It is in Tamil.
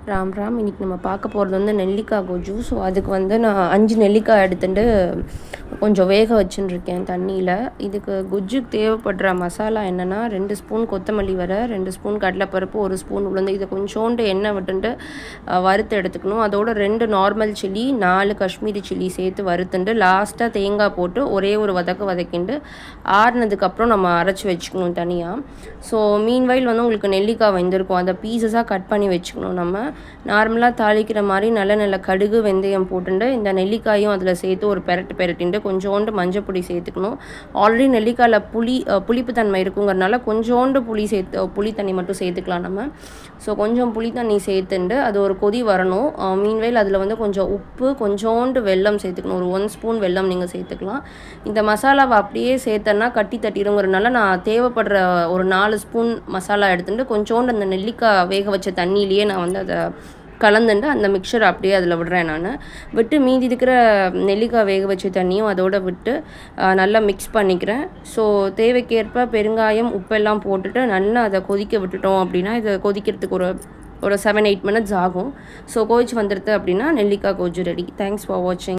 ராம் ராம். இன்றைக்கி நம்ம பார்க்க போகிறது வந்து நெல்லிக்காய் கொஜ்ஜு. ஸோ அதுக்கு வந்து நான் 5 நெல்லிக்காய் எடுத்துட்டு கொஞ்சம் வேக வச்சுட்டுருக்கேன் தண்ணியில். இதுக்கு கொஜ்ஜுக்கு தேவைப்படுற மசாலா என்னென்னா 2 ஸ்பூன் கொத்தமல்லி வரை, 2 ஸ்பூன் கடலைப்பருப்பு, 1 ஸ்பூன் உளுந்து. இதை கொஞ்சோண்டு எண்ணெய் விட்டுட்டு வறுத்து எடுத்துக்கணும். அதோட 2 நார்மல் சில்லி, 4 காஷ்மீரி சில்லி சேர்த்து வறுத்துட்டு லாஸ்ட்டாக தேங்காய் போட்டு ஒரே ஒரு வதக்கிண்டு ஆறுனதுக்கப்புறம் நம்ம அரைச்சி வச்சுக்கணும் தனியாக. ஸோ மீன்வைல் வந்து உங்களுக்கு நெல்லிக்காய் வெந்திருக்கும், அதை பீசஸாக கட் பண்ணி வச்சுக்கணும். நம்ம நார்மலாக தாளிக்கிற மாதிரி நல்ல கடுகு வெந்தயம் போட்டுட்டு இந்த நெல்லிக்காயும் அதில் சேர்த்து ஒரு பெரட்டிட்டு கொஞ்சோண்டு மஞ்சள் பொடி சேர்த்துக்கணும். ஆல்ரெடி நெல்லிக்காயில் புளிப்பு தன்மை இருக்குங்கிறனால கொஞ்சோண்டு புளி தண்ணி மட்டும் சேர்த்துக்கலாம் நம்ம. ஸோ கொஞ்சம் புளி தண்ணி சேர்த்துட்டு அது ஒரு கொதி வரணும். மீன்வேல் அதில் வந்து கொஞ்சம் உப்பு, கொஞ்சோண்டு வெல்லம் சேர்த்துக்கணும். ஒரு 1 ஸ்பூன் வெல்லம் நீங்கள் சேர்த்துக்கலாம். இந்த மசாலாவை அப்படியே சேர்த்தன்னா கட்டி தட்டிடுங்கிறனால நான் தேவைப்படுற ஒரு 4 ஸ்பூன் மசாலா எடுத்துட்டு கொஞ்சோண்டு அந்த நெல்லிக்காய் வேக வச்ச தண்ணியிலேயே நான் வந்து அதை கலந்துட்டு அந்த மிக்சர் அப்படியே அதில் விடுறேன். நான் விட்டு மீதி இருக்கிற நெல்லிக்காய் வேக வச்ச தண்ணியும் அதோடு விட்டு நல்லா மிக்ஸ் பண்ணிக்கிறேன். ஸோ தேவைக்கேற்ப பெருங்காயம், உப்பெல்லாம் போட்டுட்டு நல்லா அதை கொதிக்க விட்டுட்டோம் அப்படின்னா இதை கொதிக்கிறதுக்கு ஒரு 7-8 மினிட்ஸ் ஆகும். ஸோ கொதிச்சு வந்துடுது அப்படின்னா நெல்லிக்காய் கொஜ்ஜு ரெடி. தேங்க்ஸ் ஃபார் வாட்சிங்.